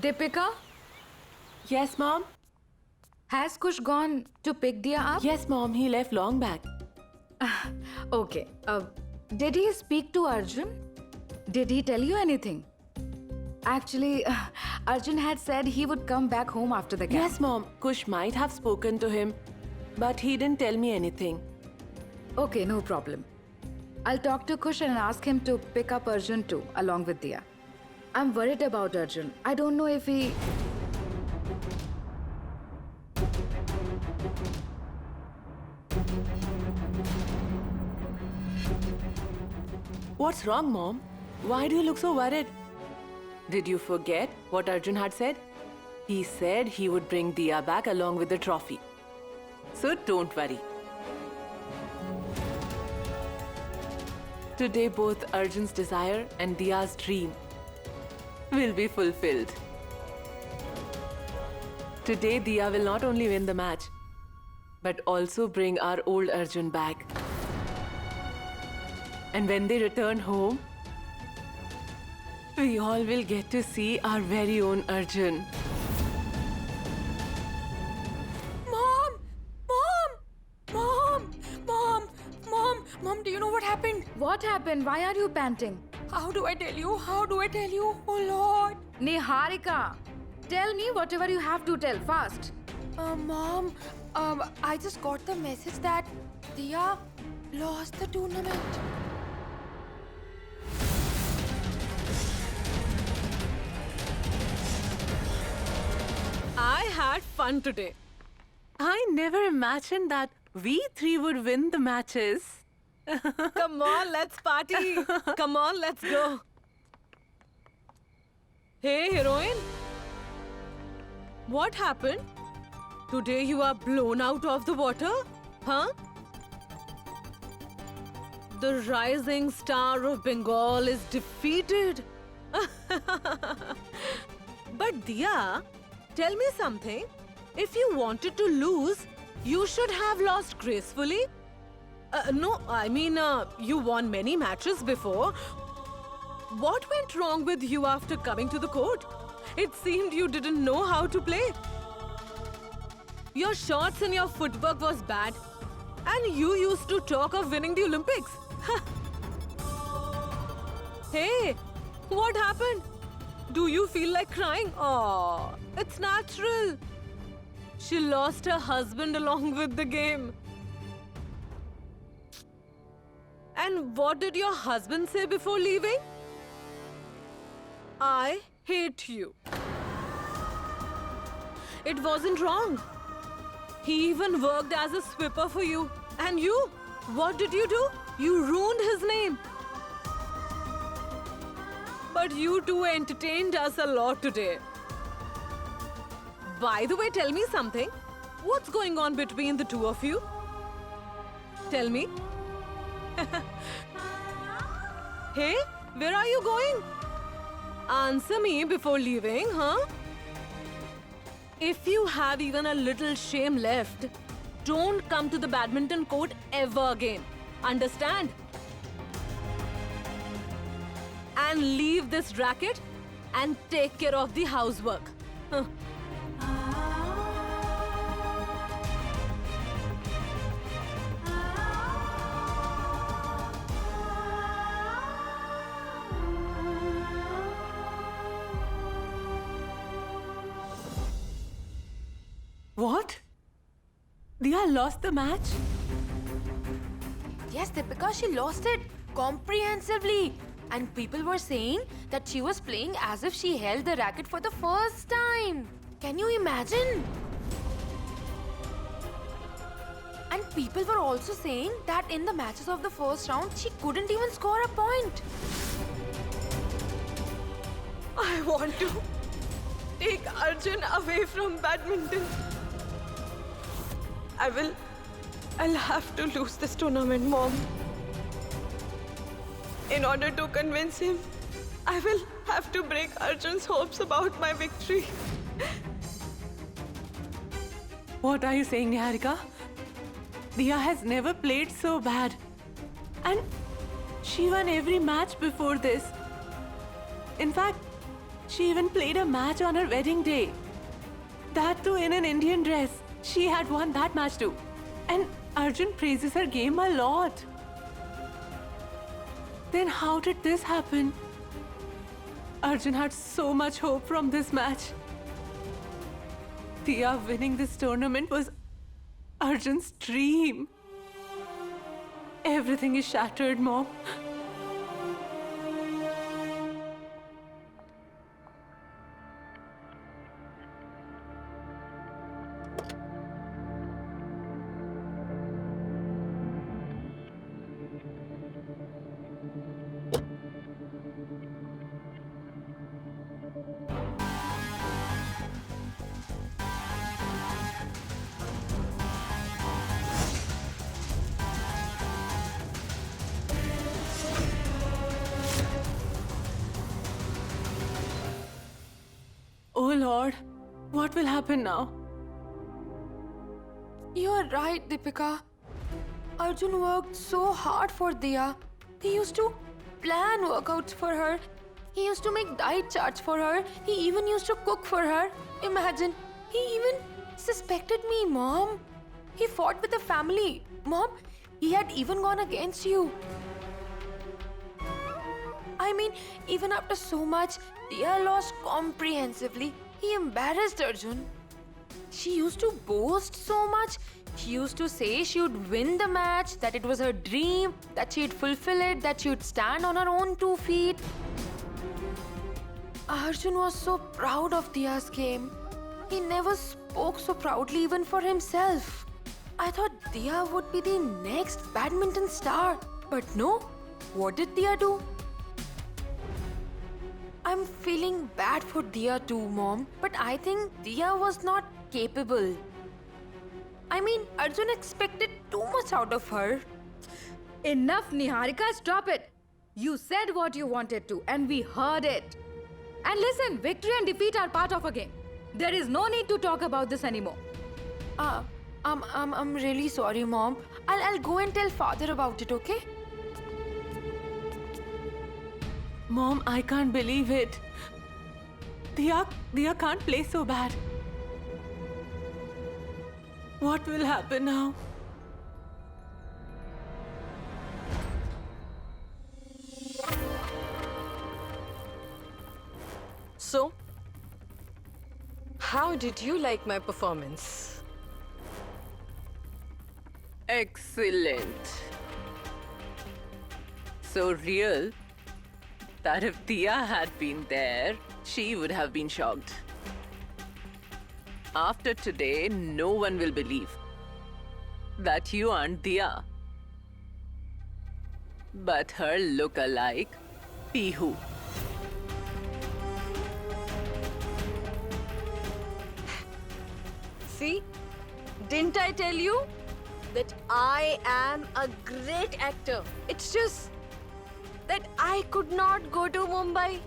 Deepika, Yes, Mom? has Kush gone to pick Dia up? Yes, Mom. He left long back. Okay. Did he speak to Arjun? Did he tell you anything? Actually, Arjun had said he would come back home after the camp. Yes, Mom. Kush might have spoken to him, but he didn't tell me anything. Okay, no problem. I'll talk to Kush and ask him to pick up Arjun too, along with Dia. I'm worried about Arjun. I don't know if he... What's wrong, Mom? Why do you look so worried? Did you forget what Arjun had said? He said he would bring Dia back along with the trophy. So don't worry. Today both Arjun's desire and Dia's dream will be fulfilled. Today Dia will not only win the match, but also bring our old Arjun back. And when they return home, we all will get to see our very own Arjun. Mom! Mom, do you know what happened? What happened? Why are you panting? How do I tell you? Oh Lord! Niharika, tell me whatever you have to tell fast. Mom, I just got the message that Dia lost the tournament. I had fun today. I never imagined that we three would win the matches. Come on, let's party. Come on, let's go. Hey, heroine. What happened? Today you are blown out of the water? Huh? The rising star of Bengal is defeated. But Dia, tell me something. If you wanted to lose, you should have lost gracefully. No, I mean, you won many matches before. What went wrong with you after coming to the court? It seemed you didn't know how to play. Your shots and your footwork was bad. And you used to talk of winning the Olympics. Hey, what happened? Do you feel like crying? Oh, it's natural. She lost her husband along with the game. And what did your husband say before leaving? I hate you. It wasn't wrong. He even worked as a swipper for you. And you? What did you do? You ruined his name. But you two entertained us a lot today. By the way, tell me something. What's going on between the two of you? Tell me. Hey, where are you going? Answer me before leaving, huh? If you have even a little shame left, don't come to the badminton court ever again. Understand? And leave this racket and take care of the housework. Huh. What? Dia lost the match? Yes, Deepika, she lost it comprehensively. And people were saying that she was playing as if she held the racket for the first time. Can you imagine? And people were also saying that in the matches of the first round, she couldn't even score a point. I want to take Arjun away from badminton. I'll have to lose this tournament, Mom. In order to convince him, I will have to break Arjun's hopes about my victory. What are you saying, Niharika? Dia has never played so bad. And she won every match before this. In fact, She even played a match on her wedding day. That too in an Indian dress. She had won that match too. And Arjun praises her game a lot. Then how did this happen? Arjun had so much hope from this match. Dia winning this tournament was Arjun's dream. Everything is shattered, Mom. Oh Lord, what will happen now? You're right, Deepika. Arjun worked so hard for Diya. He used to plan workouts for her. He used to make diet charts for her. He even used to cook for her. Imagine, he even suspected me, Mom. He fought with the family. Mom, he had even gone against you. I mean, even after so much, Diya lost comprehensively. He embarrassed Arjun. She used to boast so much. She used to say she would win the match, that it was her dream, that she'd fulfill it, that she would stand on her own 2 feet. Arjun was so proud of Diya's game. He never spoke so proudly even for himself. I thought Diya would be the next badminton star. But no, what did Diya do? I'm feeling bad for Diya too, Mom. But I think Diya was not capable. I mean, Arjun expected too much out of her. Enough, Niharika, stop it. You said what you wanted to, and we heard it. And listen, victory and defeat are part of a game. There is no need to talk about this anymore. I'm really sorry, Mom. I'll go and tell Father about it, okay? Mom, I can't believe it. Diya can't play so bad. What will happen now? So, how did you like my performance? Excellent. So real that if Diya had been there, she would have been shocked. After today, no one will believe that you aren't Diya, but her look-alike, Pihu. See? Didn't I tell you that I am a great actor? It's just that I could not go to Mumbai.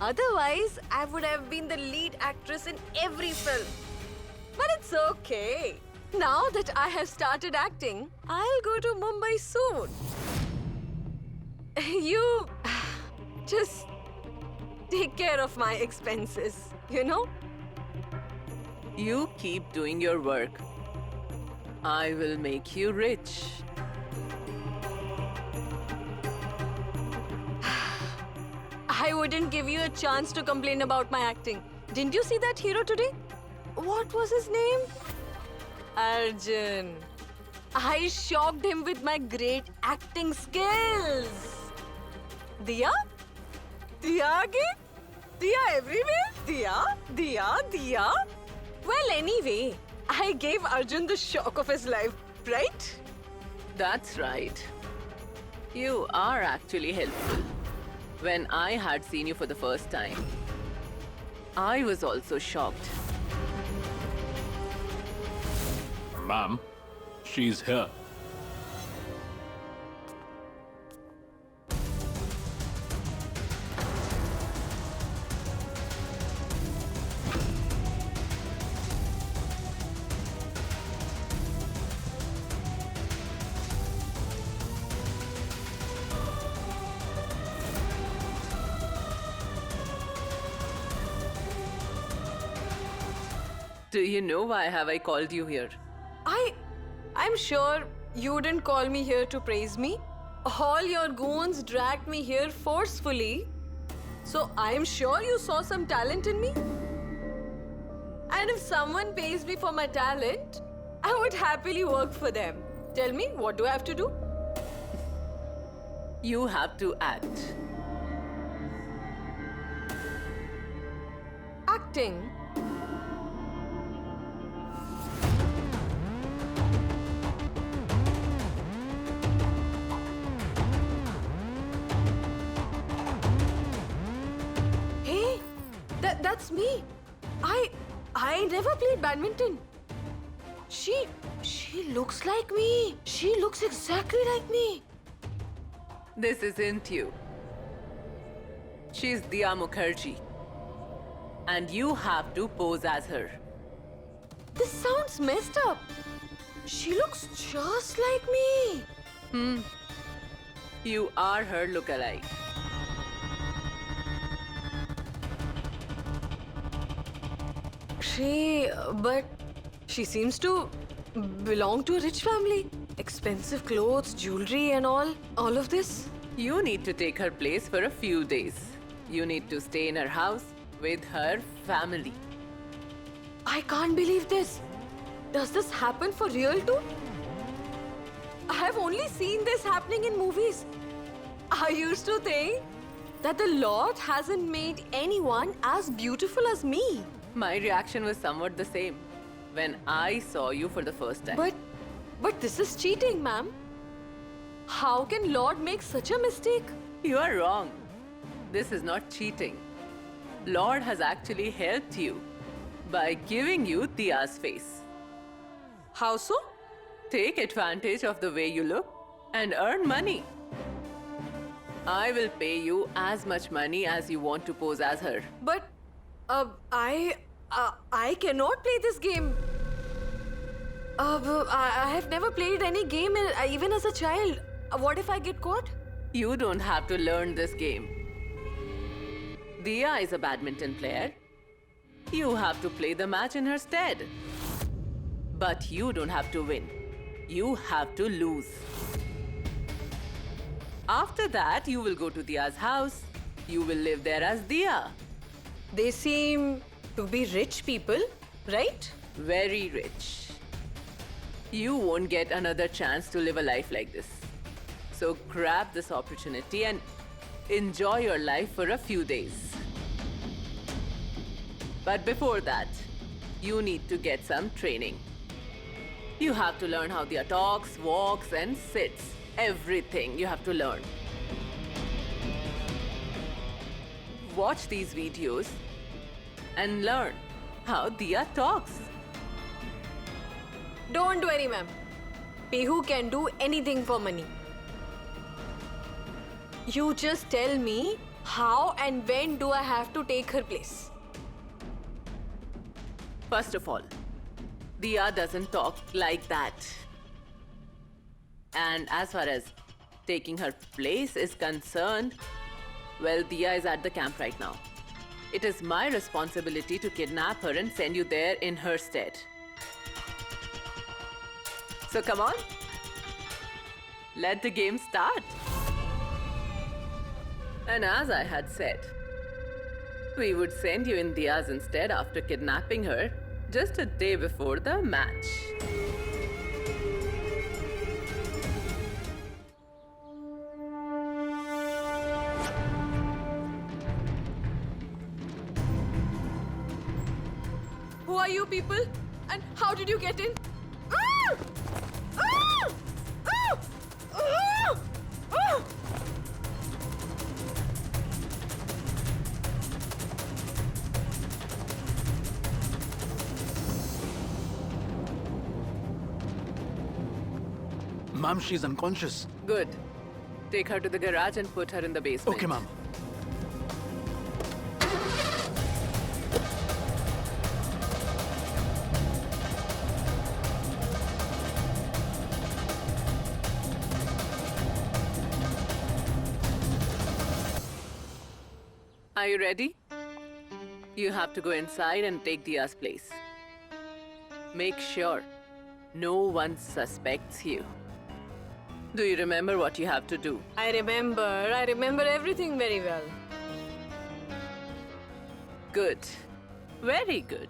Otherwise, I would have been the lead actress in every film. But it's okay. Now that I have started acting, I'll go to Mumbai soon. You just take care of my expenses, you know? You keep doing your work. I will make you rich. I wouldn't give you a chance to complain about my acting. Didn't you see that hero today? What was his name? Arjun. I shocked him with my great acting skills. Diya? Diya again? Diya everywhere? Diya? Well, anyway, I gave Arjun the shock of his life, right? That's right. You are actually helpful. When I had seen you for the first time, I was also shocked. Ma'am, she's here. Do you know why have I called you here? I'm sure you didn't call me here to praise me. All your goons dragged me here forcefully. So I'm sure you saw some talent in me. And if someone pays me for my talent, I would happily work for them. Tell me, what do I have to do? You have to act. Acting. Hey, that's me. I never played badminton. She looks like me. She looks exactly like me. This isn't you. She's Diya Mukherjee. And you have to pose as her. This sounds messed up. She looks just like me. You are her lookalike. But she seems to belong to a rich family. Expensive clothes, jewelry and all of this. You need to take her place for a few days. You need to stay in her house with her family. I can't believe this. Does this happen for real too? I have only seen this happening in movies. I used to think that the Lord hasn't made anyone as beautiful as me. My reaction was somewhat the same when I saw you for the first time. But this is cheating, ma'am. How can Lord make such a mistake? You are wrong. This is not cheating. Lord has actually helped you by giving you Diya's face. How so? Take advantage of the way you look and earn money. I will pay you as much money as you want to pose as her. But I cannot play this game. I have never played any game even as a child. What if I get caught? You don't have to learn this game. Diya is a badminton player. You have to play the match in her stead. But you don't have to win. You have to lose. After that, you will go to Diya's house. You will live there as Diya. They seem to be rich people, right? Very rich. You won't get another chance to live a life like this. So grab this opportunity and enjoy your life for a few days. But before that, you need to get some training. You have to learn how Diya talks, walks, and sits. Everything you have to learn. Watch these videos and learn how Diya talks. Don't worry, ma'am. Pihu can do anything for money. You just tell me how and when do I have to take her place. First of all, Diya doesn't talk like that. And as far as taking her place is concerned, well, Diya is at the camp right now. It is my responsibility to kidnap her and send you there in her stead. So come on, let the game start. And as I had said, we would send you in Diya's instead after kidnapping her just a day before the match. Who are you people? And how did you get in? Ah! Ah! Ah! Ah! Ah! Ma'am, she's unconscious. Good. Take her to the garage and put her in the basement. Okay, ma'am. Are you ready? You have to go inside and take Diya's place. Make sure no one suspects you. Do you remember what you have to do? I remember everything very well. Good. Very good.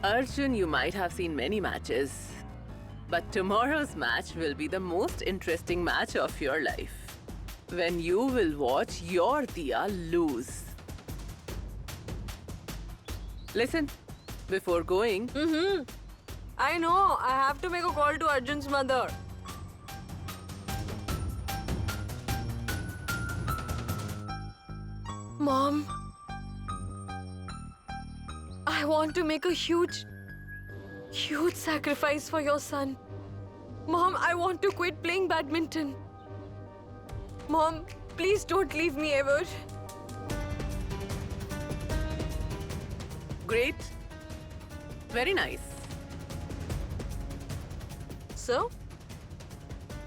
Arjun, you might have seen many matches, but tomorrow's match will be the most interesting match of your life. When you will watch your Diya lose. Listen, before going, I know, I have to make a call to Arjun's mother. Mom, I want to make a huge sacrifice for your son. Mom, I want to quit playing badminton. Mom, please don't leave me ever. great. Very nice. So,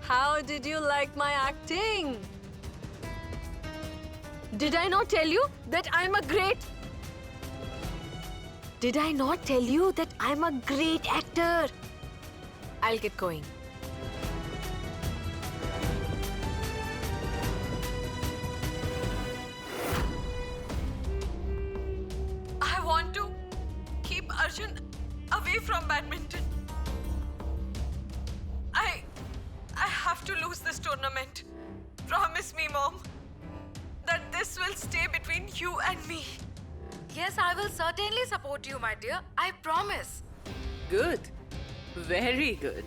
how did you like my acting? Did I not tell you that I'm a great... Did I not tell you that I'm a great actor? I'll get going. I want to keep Arjun away from badminton. I have to lose this tournament. Promise me, Mom, that this will stay between you and me. Yes, I will certainly support you, my dear. I promise. Good. Very good.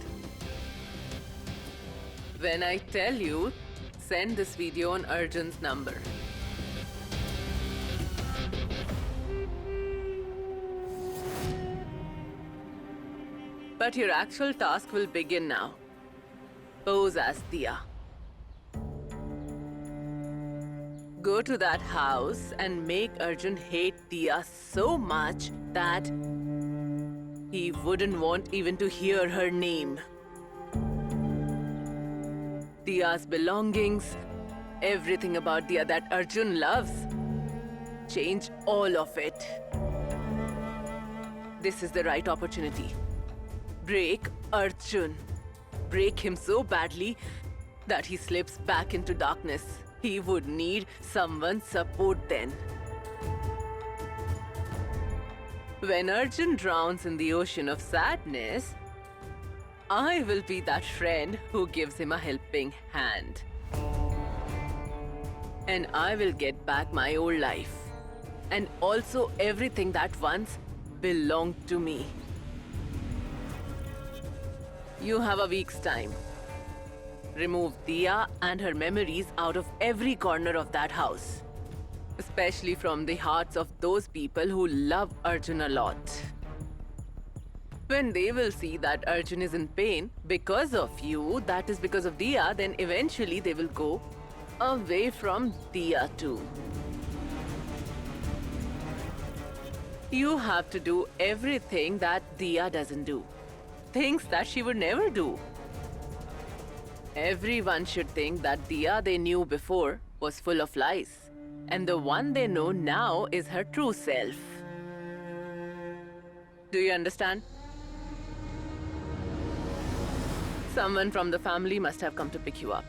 When I tell you, send this video on Arjun's number. But your actual task will begin now. Pose as Diya. Go to that house and make Arjun hate Diya so much that he wouldn't want even to hear her name. Diya's belongings, everything about Diya that Arjun loves, change all of it. This is the right opportunity. Break Arjun. Break him so badly that he slips back into darkness. He would need someone's support then. When Arjun drowns in the ocean of sadness, I will be that friend who gives him a helping hand. And I will get back my old life. And also everything that once belonged to me. You have a week's time. Remove Diya and her memories out of every corner of that house. Especially from the hearts of those people who love Arjun a lot. When they will see that Arjun is in pain because of you, that is because of Diya, then eventually they will go away from Diya too. You have to do everything that Diya doesn't do. Things that she would never do. Everyone should think that Diya they knew before was full of lies. And the one they know now is her true self. Do you understand? Someone from the family must have come to pick you up.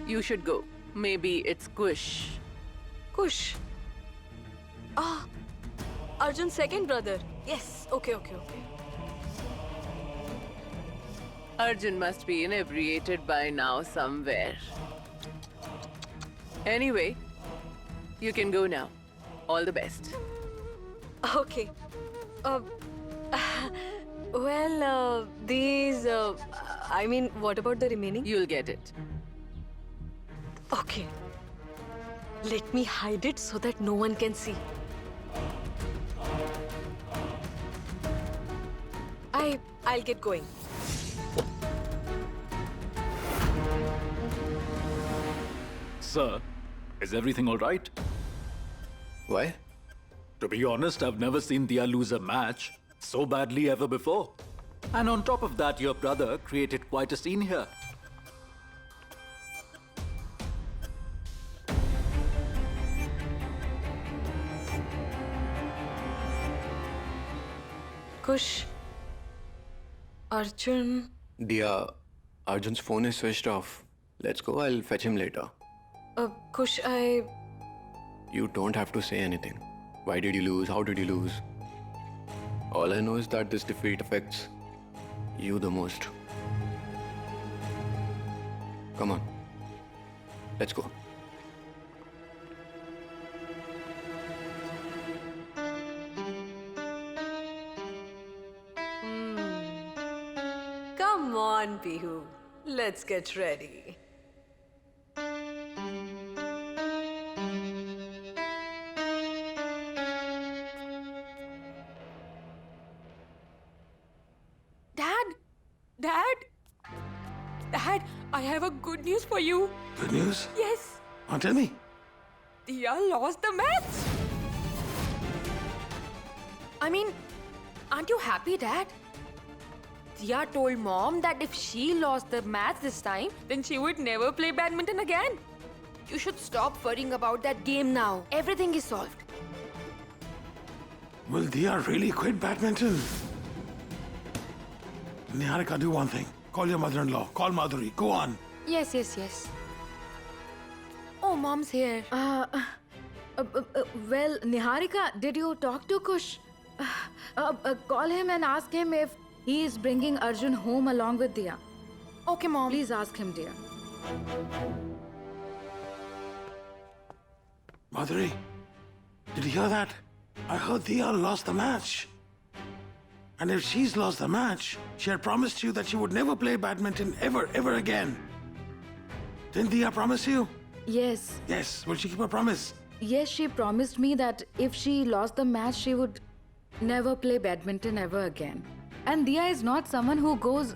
You should go. Maybe it's Kush. Kush. Ah, Arjun's second brother. Yes, okay. Arjun must be inebriated by now somewhere. Anyway, you can go now. All the best. Okay. What about the remaining? You'll get it. Okay. Let me hide it so that no one can see. I'll get going. Sir, is everything all right? Why? To be honest, I've never seen Diya lose a match so badly ever before. And on top of that, your brother created quite a scene here. Kush. Arjun. Dia, Arjun's phone is switched off. Let's go, I'll fetch him later. Kush, You don't have to say anything. Why did you lose? How did you lose? All I know is that this defeat affects you the most. Come on. Let's go. Come on, Pihu. Let's get ready. Dad, I have a good news for you. Good news? Yes, Tell me. Dia lost the match. I mean, aren't you happy, Dad? Dia told Mom that if she lost the match this time, then she would never play badminton again. You should stop worrying about that game now. Everything is solved. Will Dia really quit badminton? Niharika, do one thing. Call your mother-in-law. Call Madhuri. Go on. Yes. Oh, Mom's here. Well, Niharika, did you talk to Kush? Call him and ask him if he is bringing Arjun home along with Dia. Okay, Mom. Please ask him, dear. Madhuri, did you hear that? I heard Dia lost the match. And if she's lost the match, she had promised you that she would never play badminton ever again. Didn't Dia promise you? Yes. Yes. Will she keep her promise? Yes, she promised me that if she lost the match, she would never play badminton ever again. And Dia is not someone who goes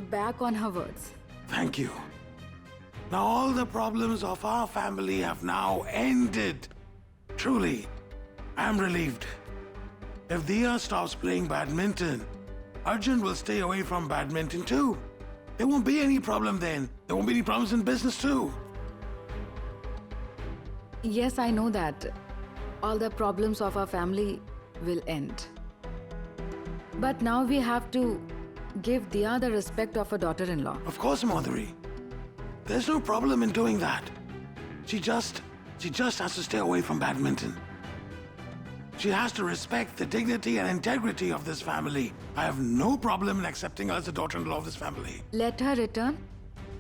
back on her words. Thank you. Now all the problems of our family have now ended. Truly, I am relieved. If Dia stops playing badminton, Arjun will stay away from badminton too. There won't be any problem then. There won't be any problems in business too. Yes, I know that. All the problems of our family will end. But now we have to give Dia the respect of a daughter-in-law. Of course, Madhuri. There's no problem in doing that. She just has to stay away from badminton. She has to respect the dignity and integrity of this family. I have no problem in accepting her as a daughter-in-law of this family. Let her return.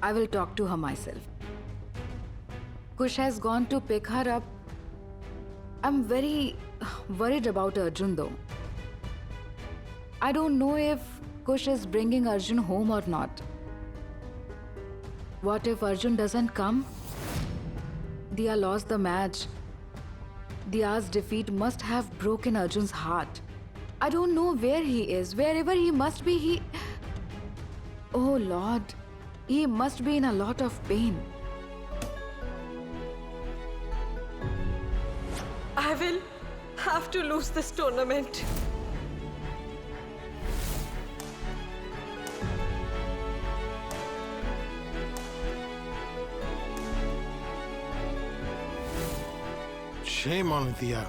I will talk to her myself. Kush has gone to pick her up. I'm very worried about Arjun though. I don't know if Kush is bringing Arjun home or not. What if Arjun doesn't come? Dia lost the match. Dia's defeat must have broken Arjun's heart. I don't know where he is. Wherever he must be, he... Oh Lord, he must be in a lot of pain. I will have to lose this tournament. Shame on Dia.